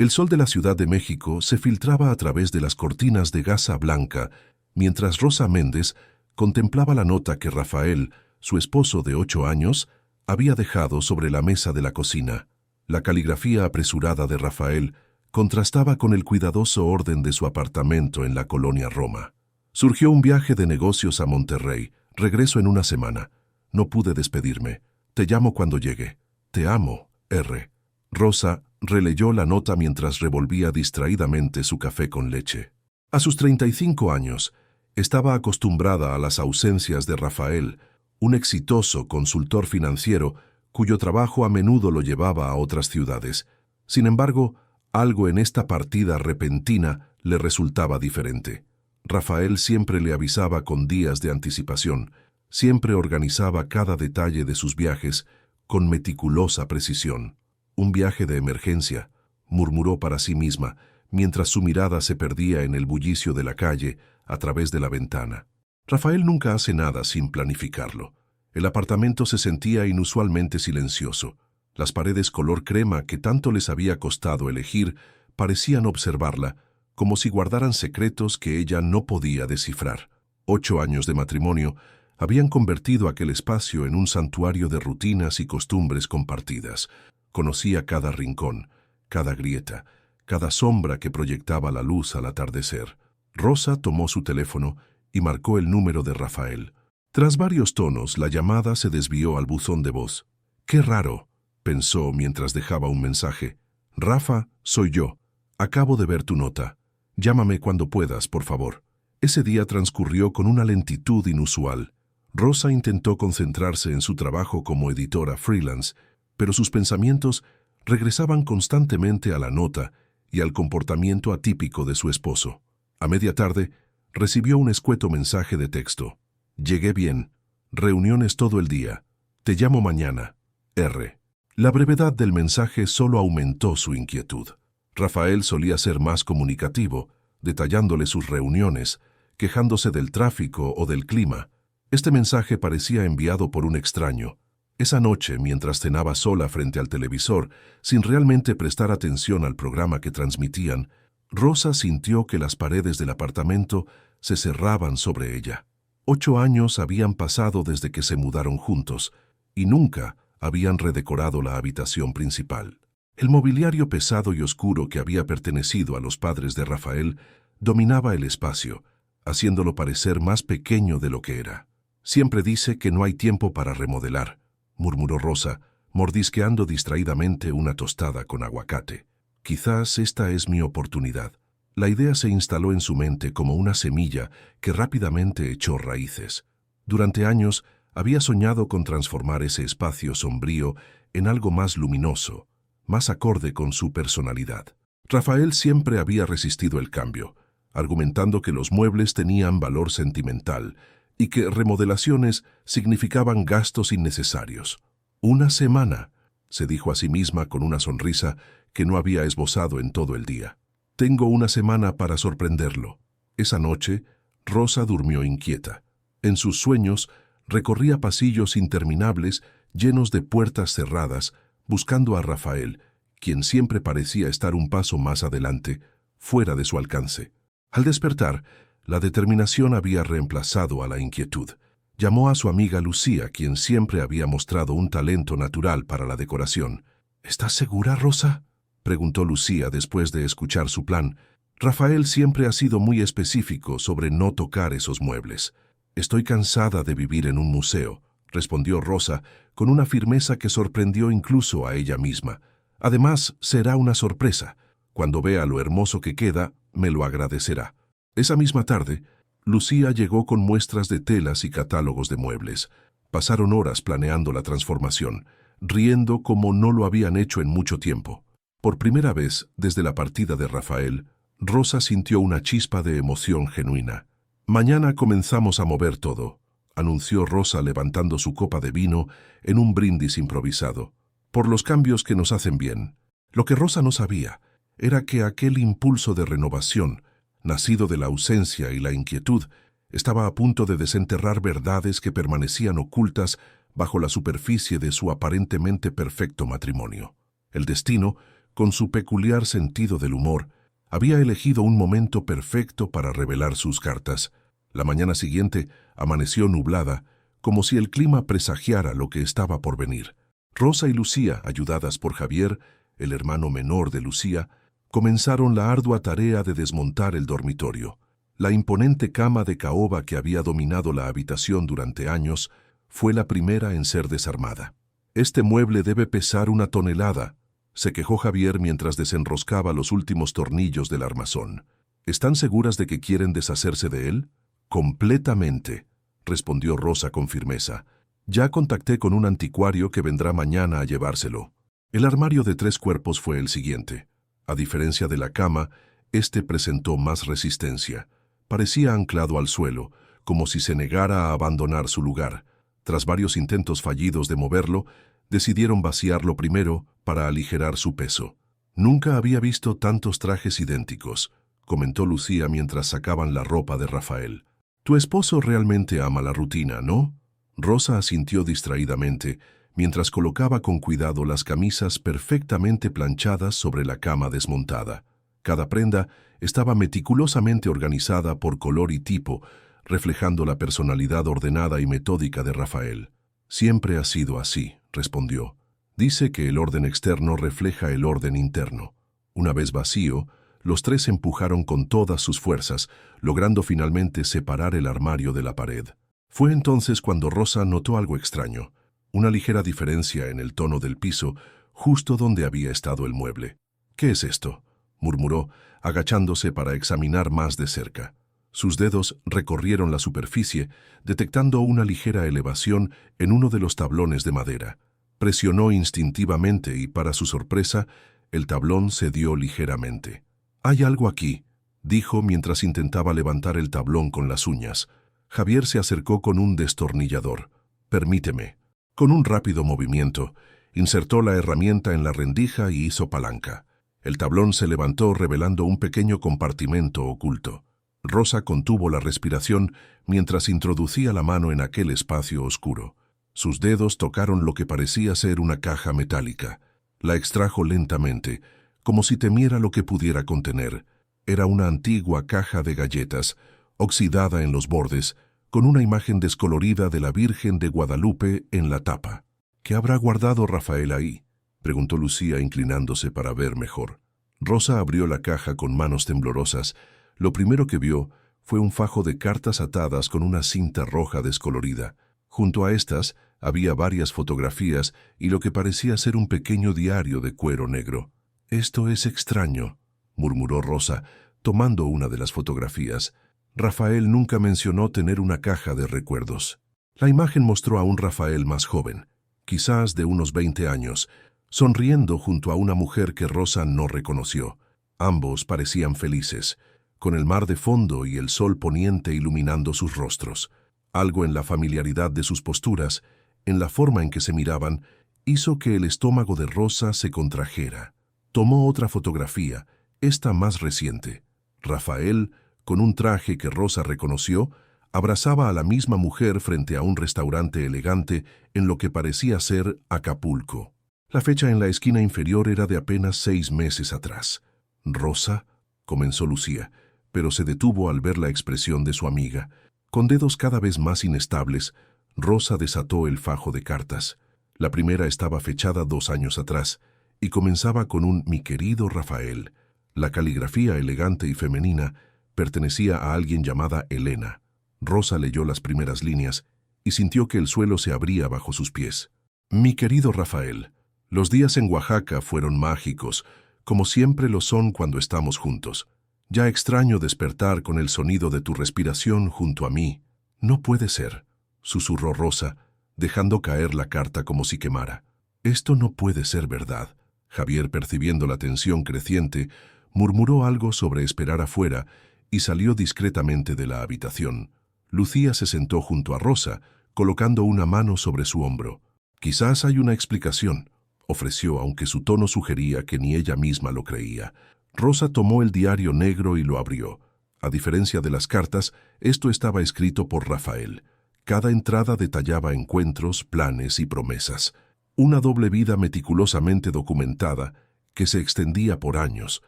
El sol de la Ciudad de México se filtraba a través de las cortinas de gasa blanca, mientras Rosa Méndez contemplaba la nota que Rafael, su esposo de 8 años, había dejado sobre la mesa de la cocina. La caligrafía apresurada de Rafael contrastaba con el cuidadoso orden de su apartamento en la colonia Roma. Surgió un viaje de negocios a Monterrey. Regreso en una semana. No pude despedirme. Te llamo cuando llegue. Te amo, R. Rosa releyó la nota mientras revolvía distraídamente su café con leche. A sus 35 años, estaba acostumbrada a las ausencias de Rafael, un exitoso consultor financiero cuyo trabajo a menudo lo llevaba a otras ciudades. Sin embargo, algo en esta partida repentina le resultaba diferente. Rafael siempre le avisaba con días de anticipación, siempre organizaba cada detalle de sus viajes con meticulosa precisión. Un viaje de emergencia, murmuró para sí misma, mientras su mirada se perdía en el bullicio de la calle a través de la ventana. Rafael nunca hace nada sin planificarlo. El apartamento se sentía inusualmente silencioso. Las paredes color crema que tanto les había costado elegir parecían observarla, como si guardaran secretos que ella no podía descifrar. 8 años de matrimonio habían convertido aquel espacio en un santuario de rutinas y costumbres compartidas. Conocía cada rincón, cada grieta, cada sombra que proyectaba la luz al atardecer. Rosa tomó su teléfono y marcó el número de Rafael. Tras varios tonos, la llamada se desvió al buzón de voz. «Qué raro», pensó mientras dejaba un mensaje. «Rafa, soy yo. Acabo de ver tu nota. Llámame cuando puedas, por favor». Ese día transcurrió con una lentitud inusual. Rosa intentó concentrarse en su trabajo como editora freelance, pero sus pensamientos regresaban constantemente a la nota y al comportamiento atípico de su esposo. A media tarde, recibió un escueto mensaje de texto. «Llegué bien. Reuniones todo el día. Te llamo mañana. R». La brevedad del mensaje solo aumentó su inquietud. Rafael solía ser más comunicativo, detallándole sus reuniones, quejándose del tráfico o del clima. Este mensaje parecía enviado por un extraño. Esa noche, mientras cenaba sola frente al televisor, sin realmente prestar atención al programa que transmitían, Rosa sintió que las paredes del apartamento se cerraban sobre ella. 8 años habían pasado desde que se mudaron juntos, y nunca habían redecorado la habitación principal. El mobiliario pesado y oscuro que había pertenecido a los padres de Rafael dominaba el espacio, haciéndolo parecer más pequeño de lo que era. «Siempre dice que no hay tiempo para remodelar», murmuró Rosa, mordisqueando distraídamente una tostada con aguacate. «Quizás esta es mi oportunidad». La idea se instaló en su mente como una semilla que rápidamente echó raíces. Durante años había soñado con transformar ese espacio sombrío en algo más luminoso, más acorde con su personalidad. Rafael siempre había resistido el cambio, argumentando que los muebles tenían valor sentimental y que remodelaciones significaban gastos innecesarios. «Una semana», se dijo a sí misma con una sonrisa que no había esbozado en todo el día. «Tengo una semana para sorprenderlo». Esa noche, Rosa durmió inquieta. En sus sueños, recorría pasillos interminables llenos de puertas cerradas, buscando a Rafael, quien siempre parecía estar un paso más adelante, fuera de su alcance. Al despertar, la determinación había reemplazado a la inquietud. Llamó a su amiga Lucía, quien siempre había mostrado un talento natural para la decoración. «¿Estás segura, Rosa?», preguntó Lucía después de escuchar su plan. «Rafael siempre ha sido muy específico sobre no tocar esos muebles». «Estoy cansada de vivir en un museo», respondió Rosa con una firmeza que sorprendió incluso a ella misma. «Además, será una sorpresa. Cuando vea lo hermoso que queda, me lo agradecerá». Esa misma tarde, Lucía llegó con muestras de telas y catálogos de muebles. Pasaron horas planeando la transformación, riendo como no lo habían hecho en mucho tiempo. Por primera vez, desde la partida de Rafael, Rosa sintió una chispa de emoción genuina. «Mañana comenzamos a mover todo», anunció Rosa levantando su copa de vino en un brindis improvisado. «Por los cambios que nos hacen bien». Lo que Rosa no sabía era que aquel impulso de renovación, nacido de la ausencia y la inquietud, estaba a punto de desenterrar verdades que permanecían ocultas bajo la superficie de su aparentemente perfecto matrimonio. El destino con su peculiar sentido del humor, había elegido un momento perfecto para revelar sus cartas. La mañana siguiente amaneció nublada, como si el clima presagiara lo que estaba por venir. Rosa y Lucía, ayudadas por Javier, el hermano menor de Lucía, comenzaron la ardua tarea de desmontar el dormitorio. La imponente cama de caoba que había dominado la habitación durante años fue la primera en ser desarmada. «Este mueble debe pesar 1 tonelada», se quejó Javier mientras desenroscaba los últimos tornillos del armazón. «¿Están seguras de que quieren deshacerse de él?» «Completamente», respondió Rosa con firmeza. «Ya contacté con un anticuario que vendrá mañana a llevárselo». El armario de 3 cuerpos fue el siguiente. A diferencia de la cama, este presentó más resistencia. Parecía anclado al suelo, como si se negara a abandonar su lugar. Tras varios intentos fallidos de moverlo, decidieron vaciarlo primero para aligerar su peso. «Nunca había visto tantos trajes idénticos», comentó Lucía mientras sacaban la ropa de Rafael. «Tu esposo realmente ama la rutina, ¿no?». Rosa asintió distraídamente, mientras colocaba con cuidado las camisas perfectamente planchadas sobre la cama desmontada. Cada prenda estaba meticulosamente organizada por color y tipo, reflejando la personalidad ordenada y metódica de Rafael. «Siempre ha sido así», respondió. «Dice que el orden externo refleja el orden interno». Una vez vacío, los 3 empujaron con todas sus fuerzas, logrando finalmente separar el armario de la pared. Fue entonces cuando Rosa notó algo extraño, una ligera diferencia en el tono del piso, justo donde había estado el mueble. «¿Qué es esto?», murmuró, agachándose para examinar más de cerca. Sus dedos recorrieron la superficie, detectando una ligera elevación en uno de los tablones de madera. Presionó instintivamente y, para su sorpresa, el tablón cedió ligeramente. «Hay algo aquí», dijo mientras intentaba levantar el tablón con las uñas. Javier se acercó con un destornillador. «Permíteme». Con un rápido movimiento, insertó la herramienta en la rendija y hizo palanca. El tablón se levantó revelando un pequeño compartimento oculto. Rosa contuvo la respiración mientras introducía la mano en aquel espacio oscuro. Sus dedos tocaron lo que parecía ser una caja metálica. La extrajo lentamente, como si temiera lo que pudiera contener. Era una antigua caja de galletas, oxidada en los bordes, con una imagen descolorida de la Virgen de Guadalupe en la tapa. «¿Qué habrá guardado Rafael ahí?», preguntó Lucía inclinándose para ver mejor. Rosa abrió la caja con manos temblorosas. Lo primero que vio fue un fajo de cartas atadas con una cinta roja descolorida. Junto a estas había varias fotografías y lo que parecía ser un pequeño diario de cuero negro. «Esto es extraño», murmuró Rosa, tomando una de las fotografías. Rafael nunca mencionó tener una caja de recuerdos. La imagen mostró a un Rafael más joven, quizás de unos 20 años, sonriendo junto a una mujer que Rosa no reconoció. Ambos parecían felices, con el mar de fondo y el sol poniente iluminando sus rostros. Algo en la familiaridad de sus posturas, en la forma en que se miraban, hizo que el estómago de Rosa se contrajera. Tomó otra fotografía, esta más reciente. Rafael, con un traje que Rosa reconoció, abrazaba a la misma mujer frente a un restaurante elegante en lo que parecía ser Acapulco. La fecha en la esquina inferior era de apenas 6 meses atrás. «Rosa», comenzó Lucía, pero se detuvo al ver la expresión de su amiga. Con dedos cada vez más inestables, Rosa desató el fajo de cartas. La primera estaba fechada 2 años atrás y comenzaba con un «Mi querido Rafael». La caligrafía elegante y femenina pertenecía a alguien llamada Elena. Rosa leyó las primeras líneas y sintió que el suelo se abría bajo sus pies. «Mi querido Rafael, los días en Oaxaca fueron mágicos, como siempre lo son cuando estamos juntos. Ya extraño despertar con el sonido de tu respiración junto a mí». «No puede ser», susurró Rosa, dejando caer la carta como si quemara. «Esto no puede ser verdad». Javier, percibiendo la tensión creciente, murmuró algo sobre esperar afuera y salió discretamente de la habitación. Lucía se sentó junto a Rosa, colocando una mano sobre su hombro. «Quizás hay una explicación», ofreció, aunque su tono sugería que ni ella misma lo creía. Rosa tomó el diario negro y lo abrió. A diferencia de las cartas, esto estaba escrito por Rafael. Cada entrada detallaba encuentros, planes y promesas. Una doble vida meticulosamente documentada que se extendía por años,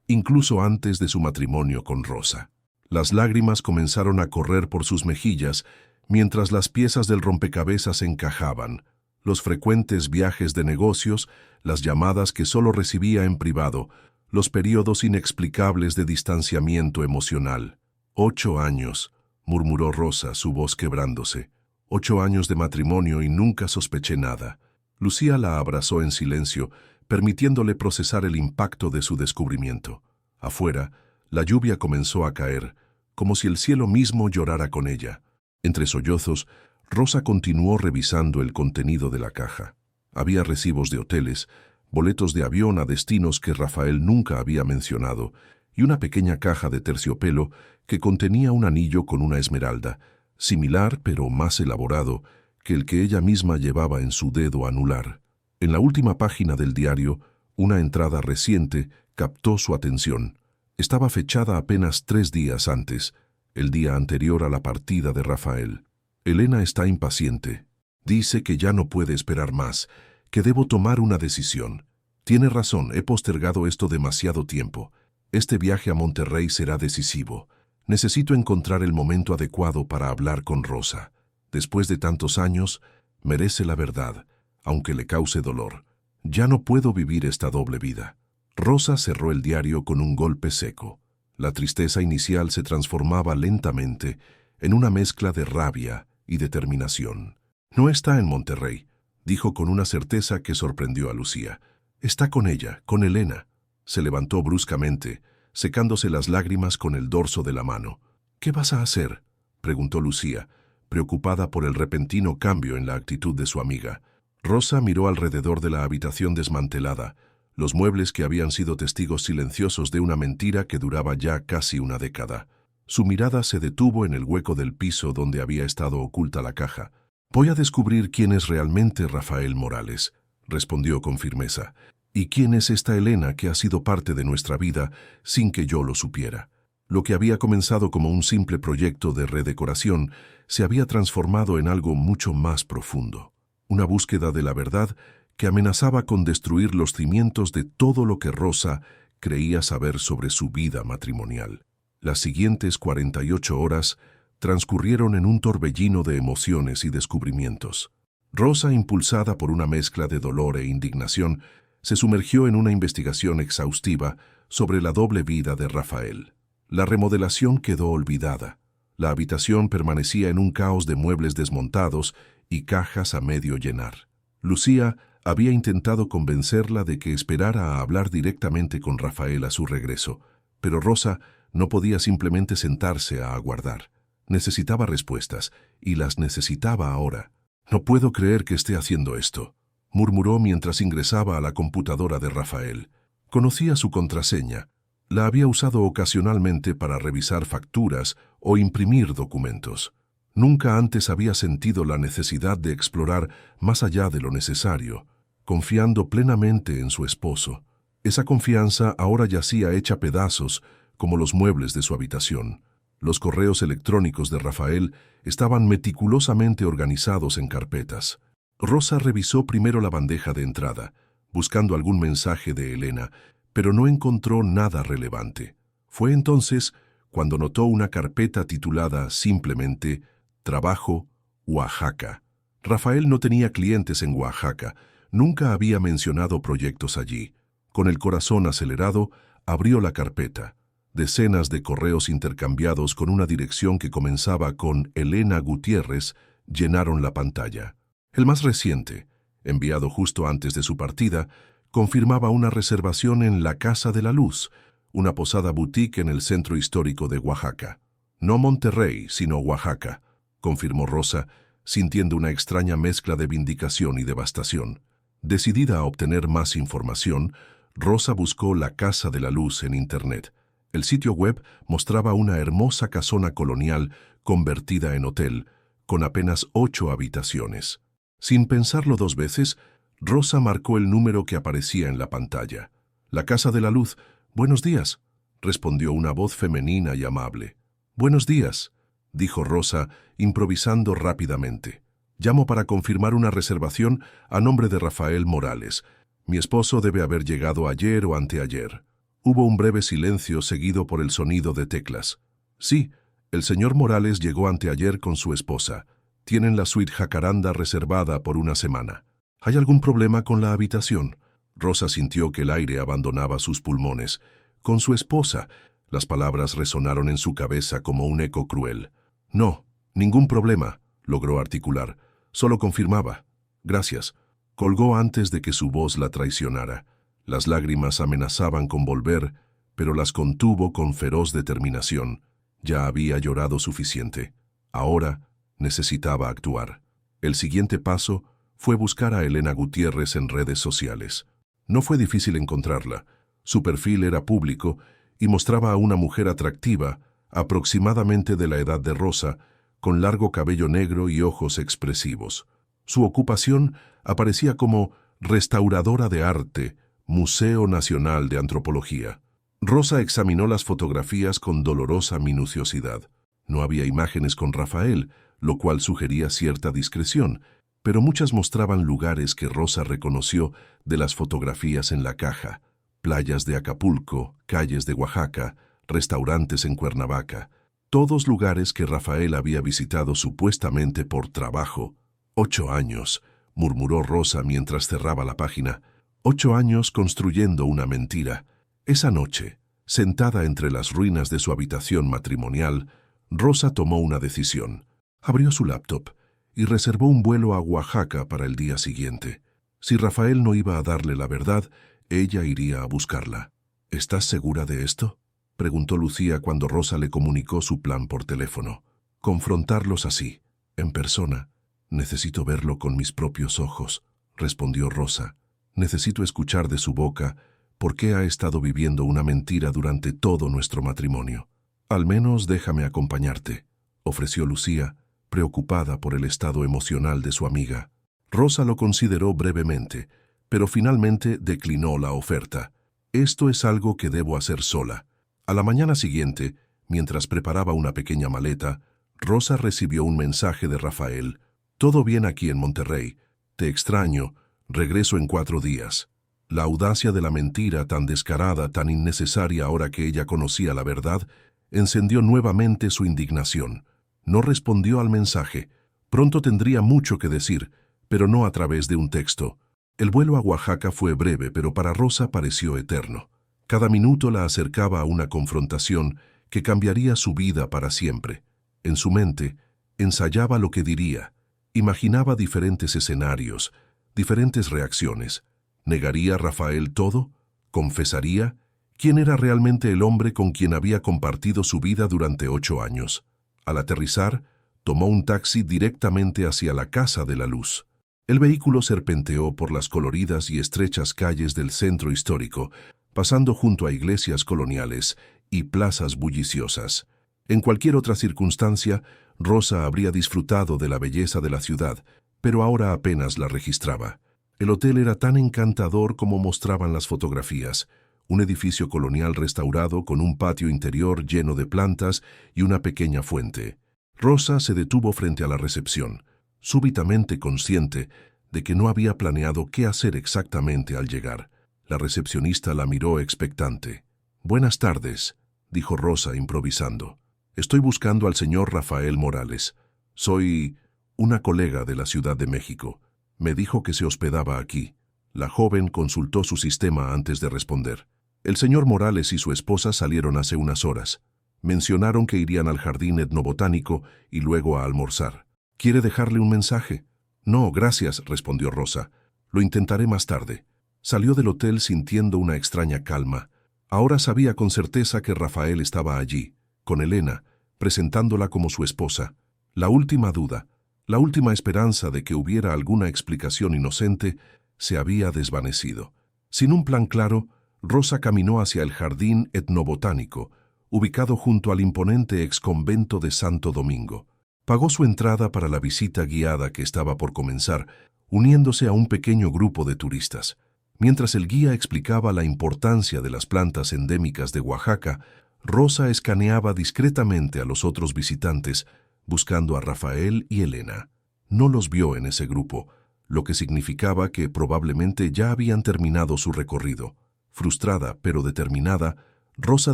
incluso antes de su matrimonio con Rosa. Las lágrimas comenzaron a correr por sus mejillas mientras las piezas del rompecabezas encajaban, los frecuentes viajes de negocios, las llamadas que solo recibía en privado, los periodos inexplicables de distanciamiento emocional. 8 años, murmuró Rosa, su voz quebrándose. 8 años de matrimonio y nunca sospeché nada. Lucía la abrazó en silencio, permitiéndole procesar el impacto de su descubrimiento. Afuera, la lluvia comenzó a caer, como si el cielo mismo llorara con ella. Entre sollozos, Rosa continuó revisando el contenido de la caja. Había recibos de hoteles, boletos de avión a destinos que Rafael nunca había mencionado, y una pequeña caja de terciopelo que contenía un anillo con una esmeralda, similar pero más elaborado que el que ella misma llevaba en su dedo anular. En la última página del diario, una entrada reciente captó su atención. Estaba fechada apenas 3 días antes, el día anterior a la partida de Rafael. Elena está impaciente. Dice que ya no puede esperar más, que debo tomar una decisión. Tiene razón, he postergado esto demasiado tiempo. Este viaje a Monterrey será decisivo. Necesito encontrar el momento adecuado para hablar con Rosa. Después de tantos años, merece la verdad, aunque le cause dolor. Ya no puedo vivir esta doble vida. Rosa cerró el diario con un golpe seco. La tristeza inicial se transformaba lentamente en una mezcla de rabia y determinación. No está en Monterrey, dijo con una certeza que sorprendió a Lucía. Está con ella, con Elena. Se levantó bruscamente, secándose las lágrimas con el dorso de la mano. ¿Qué vas a hacer?, preguntó Lucía, preocupada por el repentino cambio en la actitud de su amiga. Rosa miró alrededor de la habitación desmantelada, los muebles que habían sido testigos silenciosos de una mentira que duraba ya casi una década. Su mirada se detuvo en el hueco del piso donde había estado oculta la caja. «Voy a descubrir quién es realmente Rafael Morales», respondió con firmeza. «¿Y quién es esta Elena que ha sido parte de nuestra vida sin que yo lo supiera?» Lo que había comenzado como un simple proyecto de redecoración se había transformado en algo mucho más profundo. Una búsqueda de la verdad que amenazaba con destruir los cimientos de todo lo que Rosa creía saber sobre su vida matrimonial. Las siguientes 48 horas transcurrieron en un torbellino de emociones y descubrimientos. Rosa, impulsada por una mezcla de dolor e indignación, se sumergió en una investigación exhaustiva sobre la doble vida de Rafael. La remodelación quedó olvidada. La habitación permanecía en un caos de muebles desmontados y cajas a medio llenar. Lucía había intentado convencerla de que esperara a hablar directamente con Rafael a su regreso, pero Rosa no podía simplemente sentarse a aguardar. Necesitaba respuestas, y las necesitaba ahora. «No puedo creer que esté haciendo esto», murmuró mientras ingresaba a la computadora de Rafael. Conocía su contraseña. La había usado ocasionalmente para revisar facturas o imprimir documentos. Nunca antes había sentido la necesidad de explorar más allá de lo necesario, confiando plenamente en su esposo. Esa confianza ahora yacía hecha pedazos, como los muebles de su habitación. Los correos electrónicos de Rafael estaban meticulosamente organizados en carpetas. Rosa revisó primero la bandeja de entrada, buscando algún mensaje de Elena, pero no encontró nada relevante. Fue entonces cuando notó una carpeta titulada simplemente «Trabajo, Oaxaca». Rafael no tenía clientes en Oaxaca, nunca había mencionado proyectos allí. Con el corazón acelerado, abrió la carpeta. Decenas de correos intercambiados con una dirección que comenzaba con Elena Gutiérrez llenaron la pantalla. El más reciente, enviado justo antes de su partida, confirmaba una reservación en la Casa de la Luz, una posada boutique en el centro histórico de Oaxaca. No Monterrey, sino Oaxaca, confirmó Rosa, sintiendo una extraña mezcla de vindicación y devastación. Decidida a obtener más información, Rosa buscó la Casa de la Luz en Internet. El sitio web mostraba una hermosa casona colonial convertida en hotel, con apenas 8 habitaciones. Sin pensarlo 2 veces, Rosa marcó el número que aparecía en la pantalla. «La Casa de la Luz. Buenos días», respondió una voz femenina y amable. «Buenos días», dijo Rosa, improvisando rápidamente. «Llamo para confirmar una reservación a nombre de Rafael Morales. Mi esposo debe haber llegado ayer o anteayer. Hubo un breve silencio seguido por el sonido de teclas. Sí, el señor Morales llegó anteayer con su esposa. Tienen la suite Jacaranda reservada por una semana. ¿Hay algún problema con la habitación? Rosa sintió que el aire abandonaba sus pulmones. Con su esposa. Las palabras resonaron en su cabeza como un eco cruel. No, ningún problema, logró articular. Solo confirmaba. Gracias. Colgó antes de que su voz la traicionara. Las lágrimas amenazaban con volver, pero las contuvo con feroz determinación. Ya había llorado suficiente. Ahora necesitaba actuar. El siguiente paso fue buscar a Elena Gutiérrez en redes sociales. No fue difícil encontrarla. Su perfil era público y mostraba a una mujer atractiva, aproximadamente de la edad de Rosa, con largo cabello negro y ojos expresivos. Su ocupación aparecía como restauradora de arte, Museo Nacional de Antropología. Rosa examinó las fotografías con dolorosa minuciosidad. No había imágenes con Rafael, lo cual sugería cierta discreción, pero muchas mostraban lugares que Rosa reconoció de las fotografías en la caja: playas de Acapulco, calles de Oaxaca, restaurantes en Cuernavaca, todos lugares que Rafael había visitado supuestamente por trabajo. 8 años, murmuró Rosa mientras cerraba la página. 8 años construyendo una mentira. Esa noche, sentada entre las ruinas de su habitación matrimonial, Rosa tomó una decisión. Abrió su laptop y reservó un vuelo a Oaxaca para el día siguiente. Si Rafael no iba a darle la verdad, ella iría a buscarla. ¿Estás segura de esto?, preguntó Lucía cuando Rosa le comunicó su plan por teléfono. Confrontarlos así, en persona. Necesito verlo con mis propios ojos, respondió Rosa. Necesito escuchar de su boca por qué ha estado viviendo una mentira durante todo nuestro matrimonio. Al menos déjame acompañarte, ofreció Lucía, preocupada por el estado emocional de su amiga. Rosa lo consideró brevemente, pero finalmente declinó la oferta. Esto es algo que debo hacer sola. A la mañana siguiente, mientras preparaba una pequeña maleta, Rosa recibió un mensaje de Rafael. Todo bien aquí en Monterrey. Te extraño. Regreso en 4 días. La audacia de la mentira, tan descarada, tan innecesaria ahora que ella conocía la verdad, encendió nuevamente su indignación. No respondió al mensaje. Pronto tendría mucho que decir, pero no a través de un texto. El vuelo a Oaxaca fue breve, pero para Rosa pareció eterno. Cada minuto la acercaba a una confrontación que cambiaría su vida para siempre. En su mente, ensayaba lo que diría. Imaginaba diferentes escenarios, diferentes reacciones. ¿Negaría Rafael todo? ¿Confesaría? ¿Quién era realmente el hombre con quien había compartido su vida durante 8 años? Al aterrizar, tomó un taxi directamente hacia la Casa de la Luz. El vehículo serpenteó por las coloridas y estrechas calles del centro histórico, pasando junto a iglesias coloniales y plazas bulliciosas. En cualquier otra circunstancia, Rosa habría disfrutado de la belleza de la ciudad, pero ahora apenas la registraba. El hotel era tan encantador como mostraban las fotografías: un edificio colonial restaurado con un patio interior lleno de plantas y una pequeña fuente. Rosa se detuvo frente a la recepción, súbitamente consciente de que no había planeado qué hacer exactamente al llegar. La recepcionista la miró expectante. «Buenas tardes», dijo Rosa improvisando. «Estoy buscando al señor Rafael Morales. Soy una colega de la Ciudad de México. Me dijo que se hospedaba aquí». La joven consultó su sistema antes de responder. «El señor Morales y su esposa salieron hace unas horas. Mencionaron que irían al jardín etnobotánico y luego a almorzar. ¿Quiere dejarle un mensaje?» «No, gracias», respondió Rosa. «Lo intentaré más tarde». Salió del hotel sintiendo una extraña calma. Ahora sabía con certeza que Rafael estaba allí, con Elena, presentándola como su esposa. La última duda, la última esperanza de que hubiera alguna explicación inocente, se había desvanecido. Sin un plan claro, Rosa caminó hacia el jardín etnobotánico, ubicado junto al imponente exconvento de Santo Domingo. Pagó su entrada para la visita guiada que estaba por comenzar, uniéndose a un pequeño grupo de turistas. Mientras el guía explicaba la importancia de las plantas endémicas de Oaxaca, Rosa escaneaba discretamente a los otros visitantes, buscando a Rafael y Elena. No los vio en ese grupo. lo que significaba que probablemente ya habían terminado su recorrido. Frustrada pero determinada, Rosa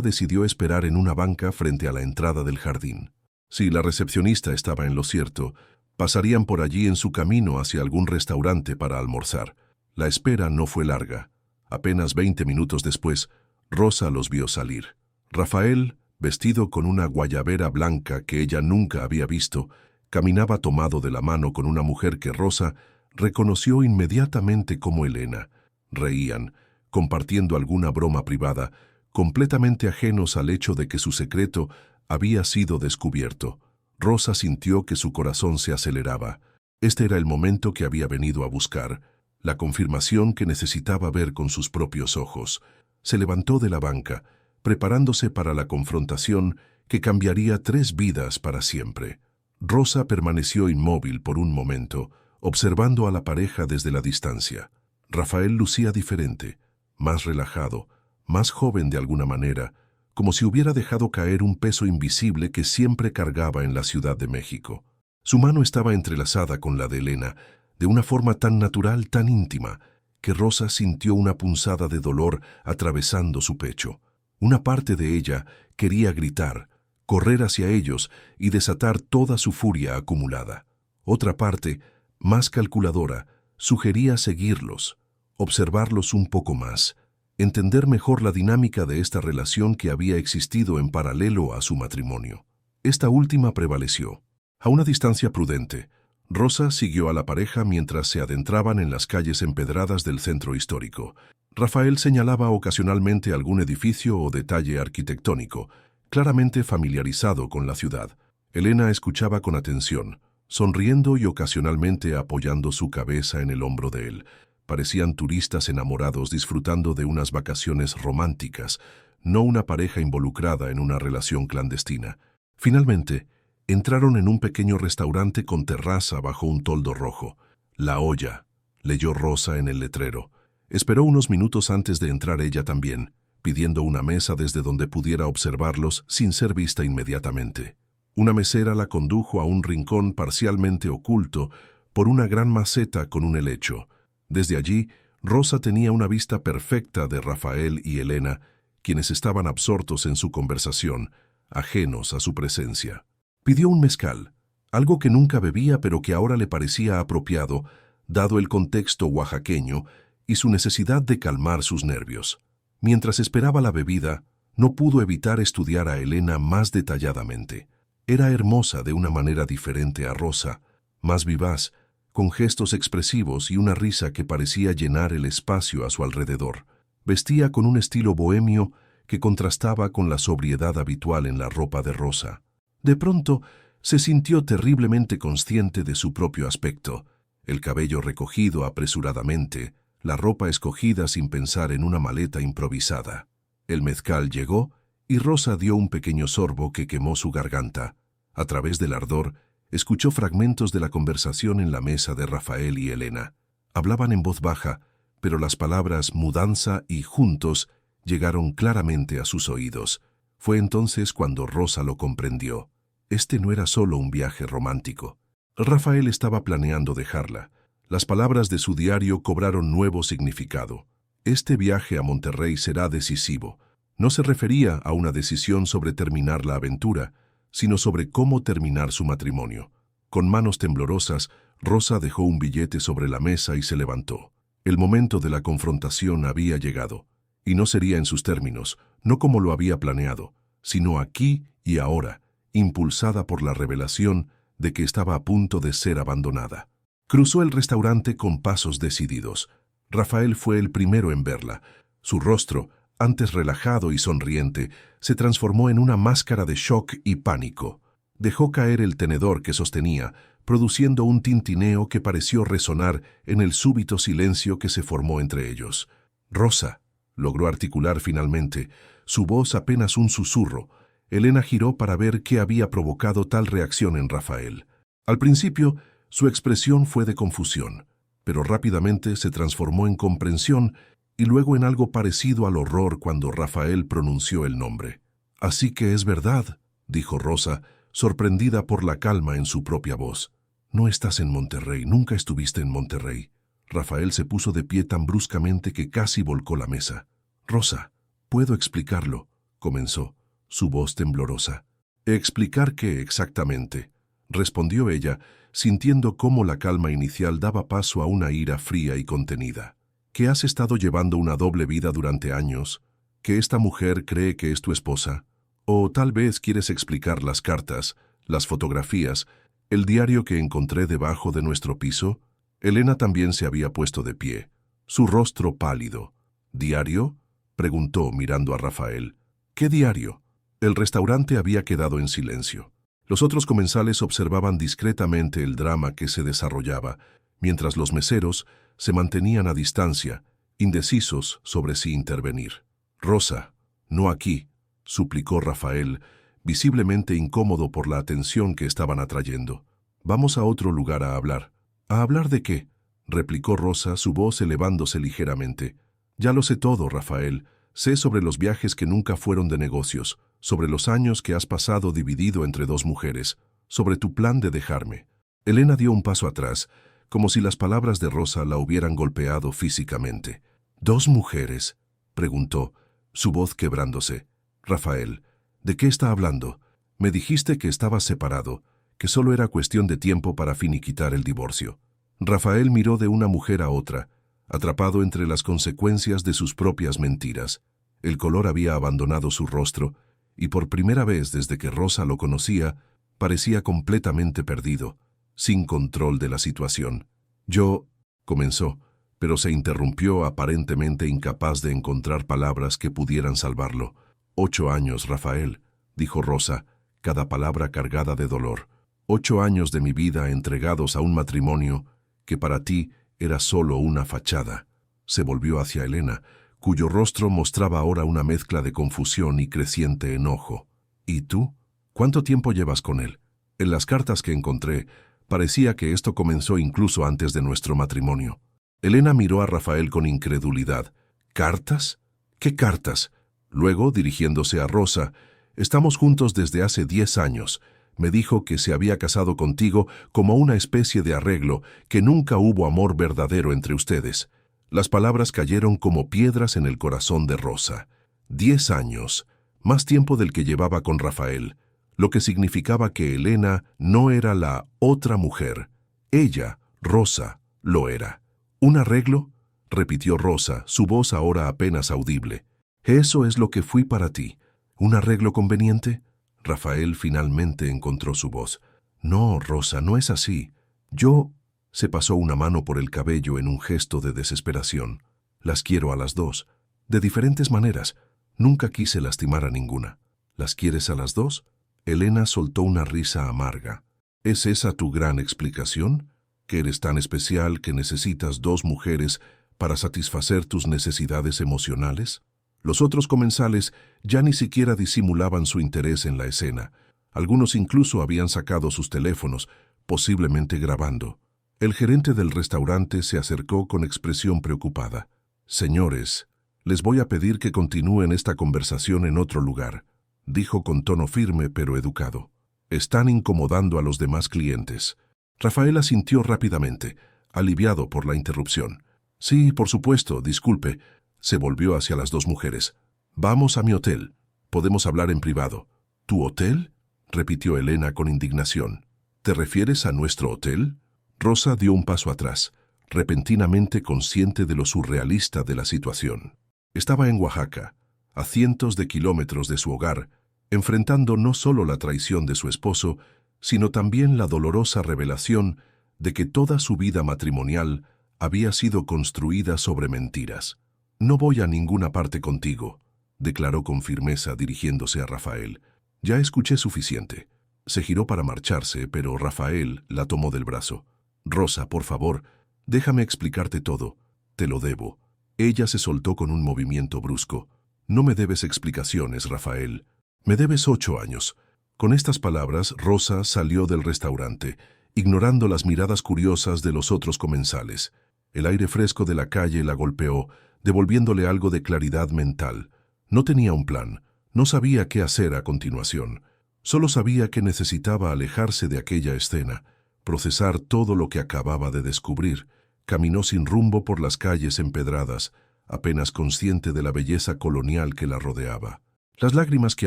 decidió esperar en una banca frente a la entrada del jardín. Si la recepcionista estaba en lo cierto, pasarían por allí en su camino hacia algún restaurante para almorzar. La espera no fue larga. Apenas 20 minutos después, Rosa los vio salir. Rafael, vestido con una guayabera blanca que ella nunca había visto, caminaba tomado de la mano con una mujer que Rosa reconoció inmediatamente como Elena. Reían, compartiendo alguna broma privada, completamente ajenos al hecho de que su secreto había sido descubierto. Rosa sintió que su corazón se aceleraba. Este era el momento que había venido a buscar, la confirmación que necesitaba ver con sus propios ojos. Se levantó de la banca, preparándose para la confrontación que cambiaría 3 vidas para siempre. Rosa permaneció inmóvil por un momento, observando a la pareja desde la distancia. Rafael lucía diferente, más relajado, más joven de alguna manera, como si hubiera dejado caer un peso invisible que siempre cargaba en la Ciudad de México. Su mano estaba entrelazada con la de Elena, de una forma tan natural, tan íntima, que Rosa sintió una punzada de dolor atravesando su pecho. Una parte de ella quería gritar, correr hacia ellos y desatar toda su furia acumulada. Otra parte, más calculadora, sugería seguirlos, observarlos un poco más, entender mejor la dinámica de esta relación que había existido en paralelo a su matrimonio. Esta última prevaleció. A una distancia prudente, Rosa siguió a la pareja mientras se adentraban en las calles empedradas del centro histórico. Rafael señalaba ocasionalmente algún edificio o detalle arquitectónico, claramente familiarizado con la ciudad. Elena escuchaba con atención, sonriendo y ocasionalmente apoyando su cabeza en el hombro de él. Parecían turistas enamorados disfrutando de unas vacaciones románticas, no una pareja involucrada en una relación clandestina. Finalmente, entraron en un pequeño restaurante con terraza bajo un toldo rojo. La Olla, leyó Rosa en el letrero. Esperó unos minutos antes de entrar ella también, pidiendo una mesa desde donde pudiera observarlos sin ser vista inmediatamente. Una mesera la condujo a un rincón parcialmente oculto por una gran maceta con un helecho. Desde allí, Rosa tenía una vista perfecta de Rafael y Elena, quienes estaban absortos en su conversación, ajenos a su presencia. Pidió un mezcal, algo que nunca bebía pero que ahora le parecía apropiado, dado el contexto oaxaqueño y su necesidad de calmar sus nervios. Mientras esperaba la bebida, no pudo evitar estudiar a Elena más detalladamente. Era hermosa de una manera diferente a Rosa, más vivaz, con gestos expresivos y una risa que parecía llenar el espacio a su alrededor. Vestía con un estilo bohemio que contrastaba con la sobriedad habitual en la ropa de Rosa. De pronto, se sintió terriblemente consciente de su propio aspecto, el cabello recogido apresuradamente, la ropa escogida sin pensar en una maleta improvisada. El mezcal llegó y Rosa dio un pequeño sorbo que quemó su garganta. A través del ardor, escuchó fragmentos de la conversación en la mesa de Rafael y Elena. Hablaban en voz baja, pero las palabras mudanza y juntos llegaron claramente a sus oídos. Fue entonces cuando Rosa lo comprendió. Este no era solo un viaje romántico. Rafael estaba planeando dejarla. Las palabras de su diario cobraron nuevo significado. Este viaje a Monterrey será decisivo. No se refería a una decisión sobre terminar la aventura, sino sobre cómo terminar su matrimonio. Con manos temblorosas, Rosa dejó un billete sobre la mesa y se levantó. El momento de la confrontación había llegado, y no sería en sus términos, no como lo había planeado, sino aquí y ahora, impulsada por la revelación de que estaba a punto de ser abandonada. Cruzó el restaurante con pasos decididos. Rafael fue el primero en verla. Su rostro, antes relajado y sonriente, se transformó en una máscara de shock y pánico. Dejó caer el tenedor que sostenía, produciendo un tintineo que pareció resonar en el súbito silencio que se formó entre ellos. «Rosa», logró articular finalmente, su voz apenas un susurro. Elena giró para ver qué había provocado tal reacción en Rafael. Al principio, su expresión fue de confusión, pero rápidamente se transformó en comprensión y luego en algo parecido al horror cuando Rafael pronunció el nombre. «Así que es verdad», dijo Rosa, sorprendida por la calma en su propia voz. No estás en Monterrey, nunca estuviste en Monterrey. Rafael se puso de pie tan bruscamente que casi volcó la mesa. Rosa, puedo explicarlo, comenzó, su voz temblorosa. ¿Explicar qué exactamente?, respondió ella, sintiendo cómo la calma inicial daba paso a una ira fría y contenida. ¿Que has estado llevando una doble vida durante años? ¿Que esta mujer cree que es tu esposa? ¿O tal vez quieres explicar las cartas, las fotografías, el diario que encontré debajo de nuestro piso? Elena también se había puesto de pie, su rostro pálido. ¿Diario?, preguntó mirando a Rafael. ¿Qué diario? El restaurante había quedado en silencio. Los otros comensales observaban discretamente el drama que se desarrollaba, mientras los meseros se mantenían a distancia, indecisos sobre si intervenir. Rosa, no aquí, suplicó Rafael, visiblemente incómodo por la atención que estaban atrayendo. Vamos a otro lugar a hablar. ¿A hablar de qué?, replicó Rosa, su voz elevándose ligeramente. Ya lo sé todo, Rafael. Sé sobre los viajes que nunca fueron de negocios, sobre los años que has pasado dividido entre dos mujeres, sobre tu plan de dejarme. Elena dio un paso atrás, como si las palabras de Rosa la hubieran golpeado físicamente. ¿Dos mujeres?, preguntó, su voz quebrándose. Rafael, ¿de qué está hablando? Me dijiste que estabas separado, que solo era cuestión de tiempo para finiquitar el divorcio. Rafael miró de una mujer a otra, atrapado entre las consecuencias de sus propias mentiras. El color había abandonado su rostro, y por primera vez desde que Rosa lo conocía, parecía completamente perdido, sin control de la situación. Yo, comenzó, pero se interrumpió aparentemente incapaz de encontrar palabras que pudieran salvarlo. 8 años, Rafael, dijo Rosa, cada palabra cargada de dolor. 8 años de mi vida entregados a un matrimonio que para ti era solo una fachada. Se volvió hacia Elena, cuyo rostro mostraba ahora una mezcla de confusión y creciente enojo. ¿Y tú? ¿Cuánto tiempo llevas con él? En las cartas que encontré, parecía que esto comenzó incluso antes de nuestro matrimonio. Elena miró a Rafael con incredulidad. ¿Cartas? ¿Qué cartas? Luego, dirigiéndose a Rosa, estamos juntos desde hace 10 años. Me dijo que se había casado contigo como una especie de arreglo, que nunca hubo amor verdadero entre ustedes. Las palabras cayeron como piedras en el corazón de Rosa. 10 años, más tiempo del que llevaba con Rafael, lo que significaba que Elena no era la otra mujer. Ella, Rosa, lo era. ¿Un arreglo?, repitió Rosa, su voz ahora apenas audible. Eso es lo que fui para ti. ¿Un arreglo conveniente? Rafael finalmente encontró su voz. No, Rosa, no es así. Yo... Se pasó una mano por el cabello en un gesto de desesperación. Las quiero a las dos, de diferentes maneras. Nunca quise lastimar a ninguna. ¿Las quieres a las dos? Elena soltó una risa amarga. ¿Es esa tu gran explicación? ¿Que eres tan especial que necesitas 2 mujeres para satisfacer tus necesidades emocionales? Los otros comensales ya ni siquiera disimulaban su interés en la escena. Algunos incluso habían sacado sus teléfonos, posiblemente grabando. El gerente del restaurante se acercó con expresión preocupada. Señores, les voy a pedir que continúen esta conversación en otro lugar, dijo con tono firme pero educado. Están incomodando a los demás clientes. Rafael asintió rápidamente, aliviado por la interrupción. Sí, por supuesto, disculpe. Se volvió hacia las 2 mujeres. Vamos a mi hotel. Podemos hablar en privado. ¿Tu hotel?, repitió Elena con indignación. ¿Te refieres a nuestro hotel? Rosa dio un paso atrás, repentinamente consciente de lo surrealista de la situación. Estaba en Oaxaca, a cientos de kilómetros de su hogar, enfrentando no solo la traición de su esposo, sino también la dolorosa revelación de que toda su vida matrimonial había sido construida sobre mentiras. No voy a ninguna parte contigo, declaró con firmeza dirigiéndose a Rafael. Ya escuché suficiente. Se giró para marcharse, pero Rafael la tomó del brazo. Rosa, por favor, déjame explicarte todo. Te lo debo. Ella se soltó con un movimiento brusco. No me debes explicaciones, Rafael. Me debes 8 años. Con estas palabras, Rosa salió del restaurante, ignorando las miradas curiosas de los otros comensales. El aire fresco de la calle la golpeó, devolviéndole algo de claridad mental. No tenía un plan, no sabía qué hacer a continuación. Solo sabía que necesitaba alejarse de aquella escena, procesar todo lo que acababa de descubrir. Caminó sin rumbo por las calles empedradas, apenas consciente de la belleza colonial que la rodeaba. Las lágrimas que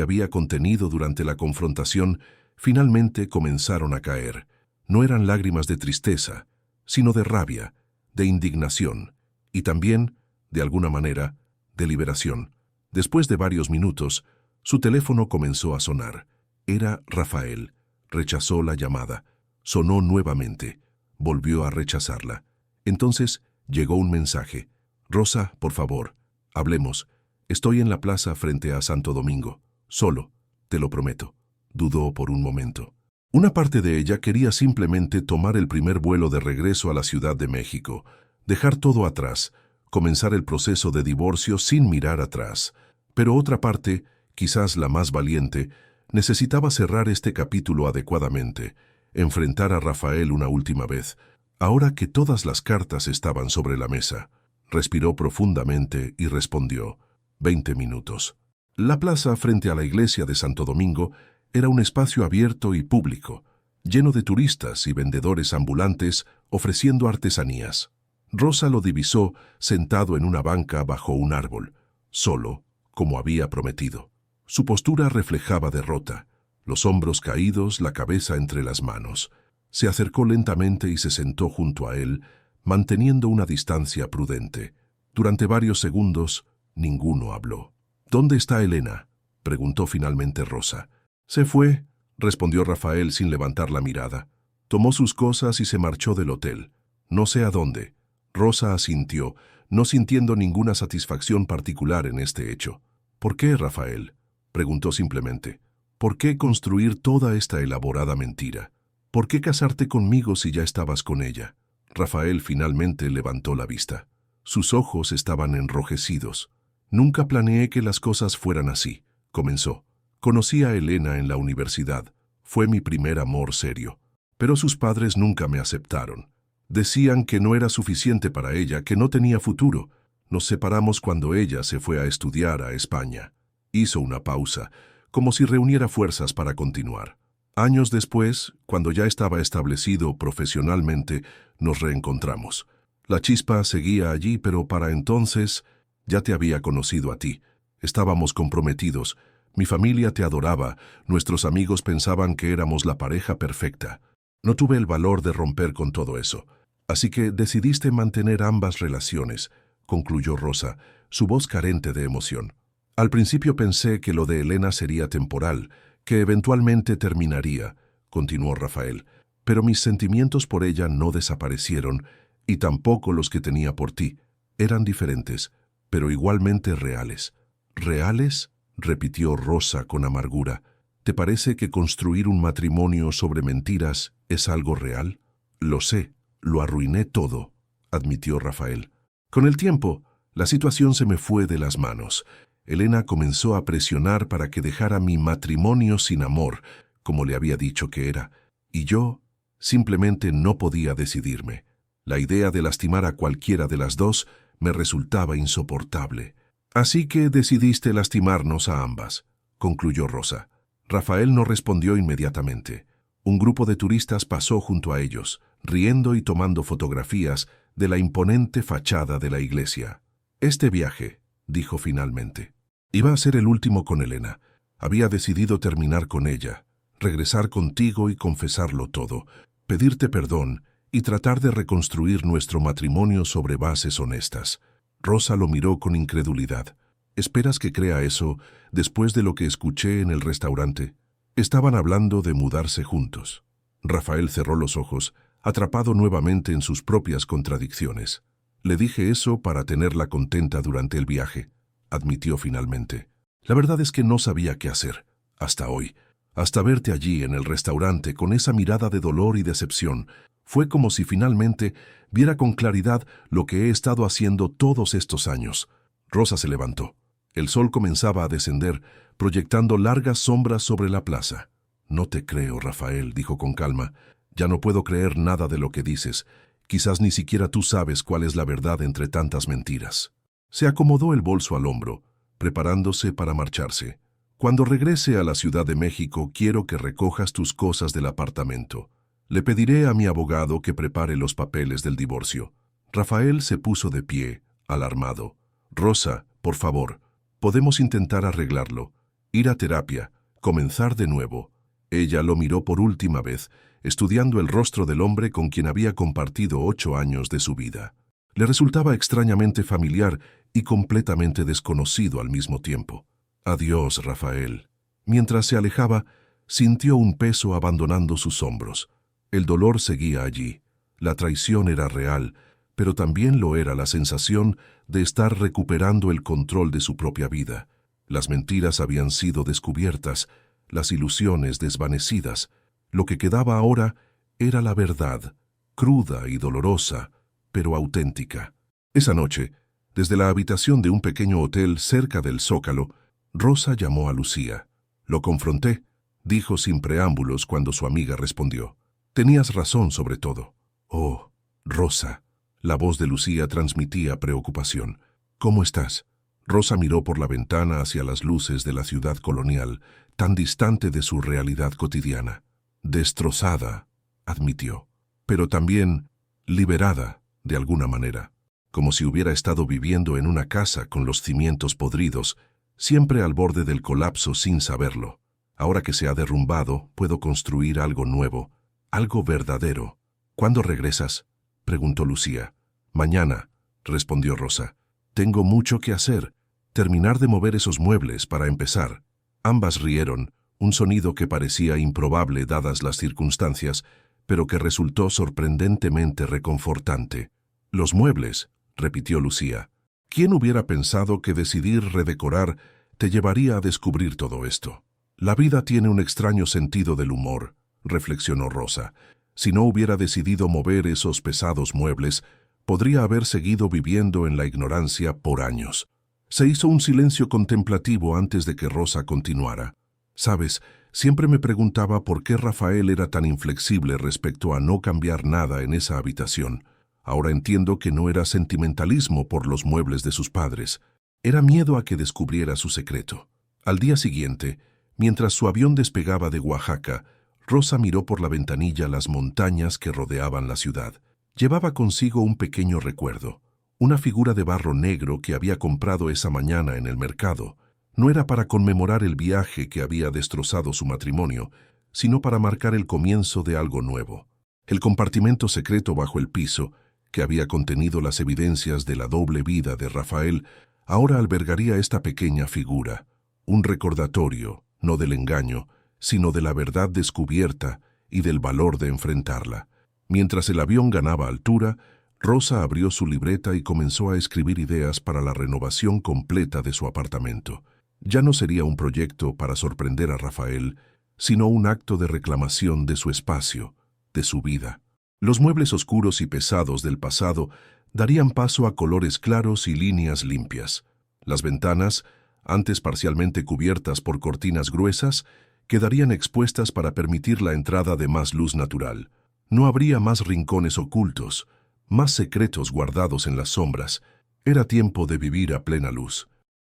había contenido durante la confrontación finalmente comenzaron a caer. No eran lágrimas de tristeza, sino de rabia, de indignación y también, de alguna manera, de liberación. Después de varios minutos, su teléfono comenzó a sonar. Era Rafael. Rechazó la llamada. Sonó nuevamente. Volvió a rechazarla. Entonces llegó un mensaje. «Rosa, por favor, hablemos. Estoy en la plaza frente a Santo Domingo. Solo, te lo prometo». Dudó por un momento. Una parte de ella quería simplemente tomar el primer vuelo de regreso a la Ciudad de México, dejar todo atrás, comenzar el proceso de divorcio sin mirar atrás. Pero otra parte, quizás la más valiente, necesitaba cerrar este capítulo adecuadamente, enfrentar a Rafael una última vez, ahora que todas las cartas estaban sobre la mesa. Respiró profundamente y respondió: 20 minutos. La plaza frente a la iglesia de Santo Domingo era un espacio abierto y público, lleno de turistas y vendedores ambulantes ofreciendo artesanías. Rosa lo divisó sentado en una banca bajo un árbol, solo, como había prometido. Su postura reflejaba derrota, los hombros caídos, la cabeza entre las manos. Se acercó lentamente y se sentó junto a él, manteniendo una distancia prudente. Durante varios segundos, ninguno habló. «¿Dónde está Elena?», preguntó finalmente Rosa. «Se fue», respondió Rafael sin levantar la mirada. «Tomó sus cosas y se marchó del hotel. No sé a dónde». Rosa asintió, no sintiendo ninguna satisfacción particular en este hecho. «¿Por qué, Rafael?», preguntó simplemente. «¿Por qué construir toda esta elaborada mentira? ¿Por qué casarte conmigo si ya estabas con ella?». Rafael finalmente levantó la vista. Sus ojos estaban enrojecidos. «Nunca planeé que las cosas fueran así», comenzó. «Conocí a Elena en la universidad. Fue mi primer amor serio. Pero sus padres nunca me aceptaron. Decían que no era suficiente para ella, que no tenía futuro. Nos separamos cuando ella se fue a estudiar a España». Hizo una pausa, como si reuniera fuerzas para continuar. «Años después, cuando ya estaba establecido profesionalmente, nos reencontramos. La chispa seguía allí, pero para entonces ya te había conocido a ti. Estábamos comprometidos. Mi familia te adoraba. Nuestros amigos pensaban que éramos la pareja perfecta. No tuve el valor de romper con todo eso. Así que decidiste mantener ambas relaciones», concluyó Rosa, su voz carente de emoción. «Al principio pensé que lo de Elena sería temporal, que eventualmente terminaría», continuó Rafael, «pero mis sentimientos por ella no desaparecieron, y tampoco los que tenía por ti. Eran diferentes, pero igualmente reales». «¿Reales?», repitió Rosa con amargura. «¿Te parece que construir un matrimonio sobre mentiras es algo real?». «Lo sé, lo arruiné todo», admitió Rafael. «Con el tiempo, la situación se me fue de las manos. Elena comenzó a presionar para que dejara mi matrimonio sin amor, como le había dicho que era, y yo simplemente no podía decidirme. La idea de lastimar a cualquiera de las dos me resultaba insoportable. Así que decidiste lastimarnos a ambas», concluyó Rosa. Rafael no respondió inmediatamente. Un grupo de turistas pasó junto a ellos, riendo y tomando fotografías de la imponente fachada de la iglesia. «Este viaje», dijo finalmente, «iba a ser el último con Elena. Había decidido terminar con ella, regresar contigo y confesarlo todo, pedirte perdón y tratar de reconstruir nuestro matrimonio sobre bases honestas». Rosa lo miró con incredulidad. «¿Esperas que crea eso después de lo que escuché en el restaurante?» Estaban hablando de mudarse juntos. Rafael cerró los ojos, atrapado nuevamente en sus propias contradicciones. «Le dije eso para tenerla contenta durante el viaje», admitió finalmente. «La verdad es que no sabía qué hacer, hasta hoy. Hasta verte allí en el restaurante con esa mirada de dolor y decepción, fue como si finalmente viera con claridad lo que he estado haciendo todos estos años». Rosa se levantó. El sol comenzaba a descender, proyectando largas sombras sobre la plaza. «No te creo, Rafael», dijo con calma. «Ya no puedo creer nada de lo que dices. Quizás ni siquiera tú sabes cuál es la verdad entre tantas mentiras». Se acomodó el bolso al hombro, preparándose para marcharse. «Cuando regrese a la Ciudad de México, quiero que recojas tus cosas del apartamento. Le pediré a mi abogado que prepare los papeles del divorcio. Rafael se puso de pie, alarmado. Rosa, por favor, podemos intentar arreglarlo. Ir a terapia, comenzar de nuevo. Ella lo miró por última vez, estudiando el rostro del hombre con quien había compartido 8 años de su vida. Le resultaba extrañamente familiar y completamente desconocido al mismo tiempo. Adiós, Rafael. Mientras se alejaba, sintió un peso abandonando sus hombros. El dolor seguía allí. La traición era real, pero también lo era la sensación de estar recuperando el control de su propia vida. Las mentiras habían sido descubiertas, las ilusiones desvanecidas. Lo que quedaba ahora era la verdad, cruda y dolorosa, pero auténtica. Esa noche, desde la habitación de un pequeño hotel cerca del Zócalo, Rosa llamó a Lucía. Lo confronté, dijo sin preámbulos cuando su amiga respondió. Tenías razón sobre todo. Oh, Rosa. La voz de Lucía transmitía preocupación. ¿Cómo estás? Rosa miró por la ventana hacia las luces de la ciudad colonial, tan distante de su realidad cotidiana. Destrozada, admitió, pero también liberada, de alguna manera, como si hubiera estado viviendo en una casa con los cimientos podridos, siempre al borde del colapso sin saberlo. Ahora que se ha derrumbado, puedo construir algo nuevo, algo verdadero. ¿Cuándo regresas?, preguntó Lucía. Mañana, respondió Rosa. Tengo mucho que hacer. Terminar de mover esos muebles para empezar. Ambas rieron, un sonido que parecía improbable dadas las circunstancias, pero que resultó sorprendentemente reconfortante. Los muebles, repitió Lucía. ¿Quién hubiera pensado que decidir redecorar te llevaría a descubrir todo esto? La vida tiene un extraño sentido del humor, reflexionó Rosa. Si no hubiera decidido mover esos pesados muebles, podría haber seguido viviendo en la ignorancia por años. Se hizo un silencio contemplativo antes de que Rosa continuara. Sabes, siempre me preguntaba por qué Rafael era tan inflexible respecto a no cambiar nada en esa habitación. Ahora entiendo que no era sentimentalismo por los muebles de sus padres. Era miedo a que descubriera su secreto. Al día siguiente, mientras su avión despegaba de Oaxaca, Rosa miró por la ventanilla las montañas que rodeaban la ciudad. Llevaba consigo un pequeño recuerdo, una figura de barro negro que había comprado esa mañana en el mercado. No era para conmemorar el viaje que había destrozado su matrimonio, sino para marcar el comienzo de algo nuevo. El compartimento secreto bajo el piso, que había contenido las evidencias de la doble vida de Rafael, ahora albergaría esta pequeña figura, un recordatorio, no del engaño, sino de la verdad descubierta y del valor de enfrentarla. Mientras el avión ganaba altura, Rosa abrió su libreta y comenzó a escribir ideas para la renovación completa de su apartamento. Ya no sería un proyecto para sorprender a Rafael, sino un acto de reclamación de su espacio, de su vida. Los muebles oscuros y pesados del pasado darían paso a colores claros y líneas limpias. Las ventanas, antes parcialmente cubiertas por cortinas gruesas, quedarían expuestas para permitir la entrada de más luz natural. No habría más rincones ocultos, más secretos guardados en las sombras. Era tiempo de vivir a plena luz.